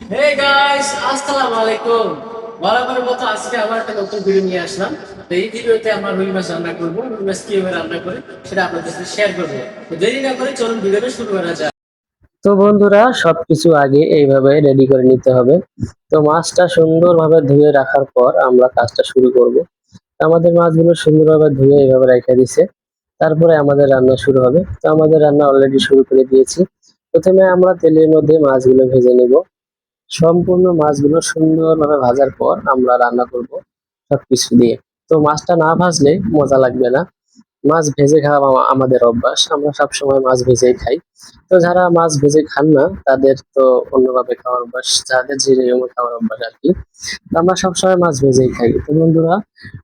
Hey guys, আসসালামু আলাইকুম। বরাবরের মতো আজকে আবার একটা নতুন ভিডিও নিয়ে আসলাম। তো এই ভিডিওতে আমরা রুই মাছ রান্না করবো। রুই মাছ কিভাবে রান্না করে সেটা আপনাদের সাথে শেয়ার করবো। তো দেরি না করে চলুন ভিডিওটা শুরু করা যাক। তো বন্ধুরা, সবকিছু আগে এইভাবে রেডি করে নিতে হবে। তো মাছটা সুন্দরভাবে ধুয়ে রাখার পর আমরা কাজটা শুরু করব। আমাদের মাছগুলো সুন্দরভাবে ধুয়ে এইভাবে রেখে দিছে, তারপরে আমাদের রান্না শুরু হবে। তো আমাদের রান্না অলরেডি শুরু করে দিয়েছি। প্রথমে আমরা তেলের মধ্যে মাছগুলো ভেজে নেব। সম্পূর্ণ মাছগুলো সুন্দরভাবে ভাজার পর আমরা রান্না করব সবকিছু দিয়ে। তো মাছটা না ভাজলে মজা লাগবে না। মাছ ভেজে খাওয়া আমাদের অভ্যাস, আমরা সবসময় মাছ ভেজেই খাই। তো যারা মাছ ভেজে খান না তাদের তো অন্যভাবে খাওয়ার অভ্যাস, যাদের যে নিয়মে খাওয়ার অভ্যাস আর কি। তো আমরা সবসময় মাছ ভেজেই খাই। তো বন্ধুরা,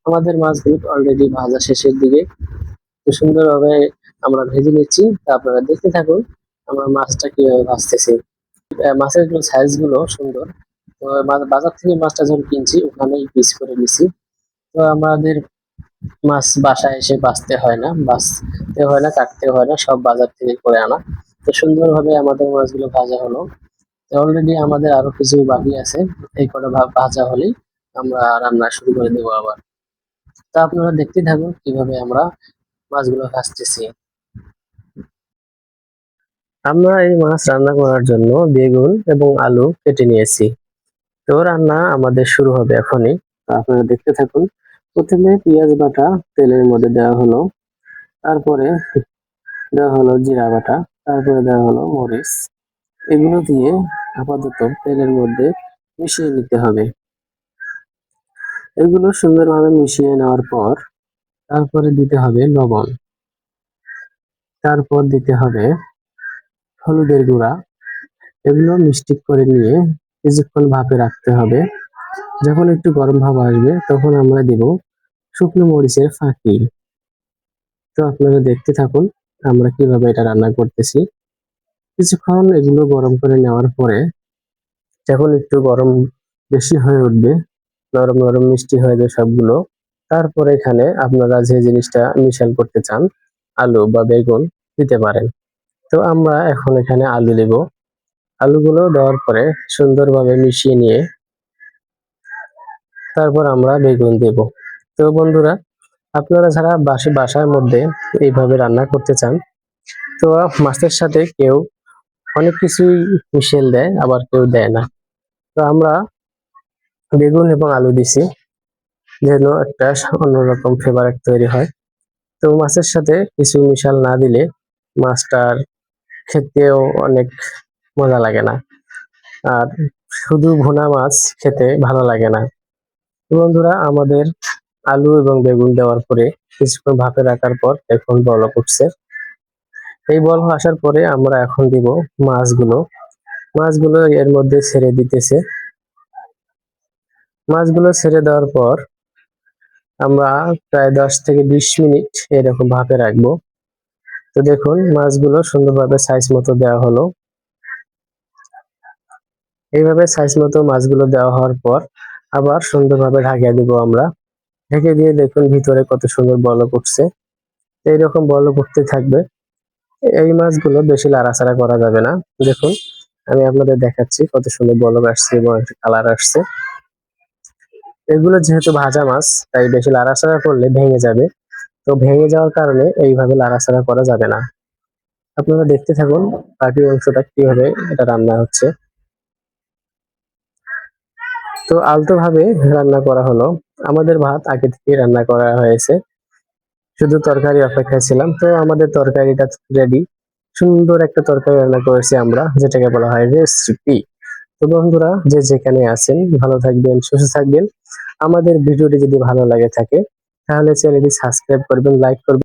আমাদের মাছগুলো অলরেডি ভাজা শেষের দিকে। তো সুন্দরভাবে আমরা ভেজে নিচ্ছি, তা আপনারা দেখতে থাকুন আমরা মাছটা কিভাবে ভাজতেছি। মাছের সাইজ গুলো সুন্দর। তো বাজার থেকে মাছটা যখন কিনছি ওখানেই পিস করে নিছি। তো আমাদের মাছ বাসায় এসে বাছতে হয় না, কাটতে হয় না, সব বাজার থেকে করে আনা। তো সুন্দরভাবে আমাদের মাছগুলো ভাজা হলো। তো অলরেডি আমাদের আরো কিছু বাকি আছে। এই কটা ভাজা হলেই আমরা রান্না শুরু করে দেবো আবার। তা আপনারা দেখতে থাকুন কিভাবে আমরা মাছগুলো ভাজতেছি। আমরা এই মাছ রান্না করার জন্য বেগুন এবং আলু কেটে নিয়েছি। তো রান্না আমাদের শুরু হবে এখনই। তো আপনারা দেখতে থাকুন। প্রথমে পেঁয়াজ বাটা তেলের মধ্যে দেওয়া হলো, তারপরে দেওয়া হলো জিরা বাটা, তারপরে দেওয়া হলো মরিচ। এগুলো দিয়ে আপাতত তেলের মধ্যে মিশিয়ে নিতে হবে। এগুলো সুন্দরভাবে মিশিয়ে নেওয়ার পর তারপরে দিতে হবে লবণ, তারপর দিতে হবে হলুদের গুঁড়া। এগুলো মিষ্টি করে নিয়ে কিছুক্ষণ ভাপে রাখতে হবে। যখন একটু গরম ভাব আসবে তখন আমরা দেব শুকনো মরিচের ফাঁকি। তো আপনারা দেখতে থাকুন আমরা কিভাবে এটা রান্না করতেছি। কিছুক্ষণ এগুলো গরম করে নেওয়ার পরে যখন একটু গরম বেশি হয়ে উঠবে, নরম নরম মিষ্টি হয়ে যাবে সবগুলো, তারপরে এখানে আপনারা যে জিনিসটা মিশাল করতে চান, আলু বা বেগুন দিতে পারেন। তো আমরা এখন এখানে আলু দেব। আলুগুলো দেওয়ার পরে সুন্দরভাবে মিশিয়ে নিয়ে তারপর আমরা বেগুন দেব। তো বন্ধুরা, আপনারা যারা বাসার মধ্যে এইভাবে রান্না করতে চান, তো মাছের সাথে কেউ অনেক কিছুই মিশেল দেয়, আবার কেউ দেয় না। তো আমরা বেগুন এবং আলু দিছি যেন একটা অন্যরকম ফ্লেভার তৈরি হয়। তো মাছের সাথে কিছু মিশাল না দিলে মাছটার খেতেও অনেক মজা লাগে না, আর শুধু ভুনা মাছ খেতে ভালো লাগে না। তো বন্ধুরা, আমাদের আলু এবং বেগুন দেওয়ার পরে কিছুক্ষণ ভাপে রাখার পর এখন বলক উঠছে। এই বলক আসার পরে আমরা এখন দিব মাছগুলো। মাছগুলো এর মধ্যে ছেড়ে দিতেছে। মাছগুলো ছেড়ে দেওয়ার পর আমরা প্রায় 10 থেকে 20 মিনিট এরকম ভাপে রাখবো। তো দেখুন মাছগুলো সুন্দরভাবে সাইজ মতো দেওয়া হলো। এইভাবে সাইজ মতো মাছগুলো দেওয়া হওয়ার পর আবার সুন্দরভাবে ঢাকিয়ে দিব আমরা। ঢেকে দিয়ে দেখুন ভিতরে কত সুন্দর বলক উঠছে। এইরকম বলক উঠতে থাকবে। এই মাছগুলো বেশি লাড়াচাড়া করা যাবে না। দেখুন আমি আপনাদের দেখাচ্ছি কত সুন্দর বলক আসছে এবং একটা কালার আসছে। এগুলো যেহেতু ভাজা মাছ তাই বেশি লাড়াচাড়া করলে ভেঙে যাবে। তো ভেঙে যাওয়ার কারণে এইভাবে লাড়াচাড়া করা যাবে না। আপনারা দেখতে থাকুন বাকি অংশটা কিভাবে এটা রান্না হচ্ছে। তো আলতো ভাবে রান্না করা হলো। আমাদের ভাত আগে থেকে রান্না করা হয়েছে, শুধু তরকারি অপেক্ষায় ছিলাম। তো আমাদের তরকারিটা রেডি। সুন্দর একটা তরকারি রান্না করেছি আমরা, যেটাকে বলা হয় রেসিপি। তো বন্ধুরা, যে যেখানে আছেন ভালো থাকবেন, সুস্থ থাকবেন। আমাদের ভিডিওটি যদি ভালো লাগে থাকে তাহলে চ্যানেলটি সাবস্ক্রাইব করবেন, লাইক করবেন।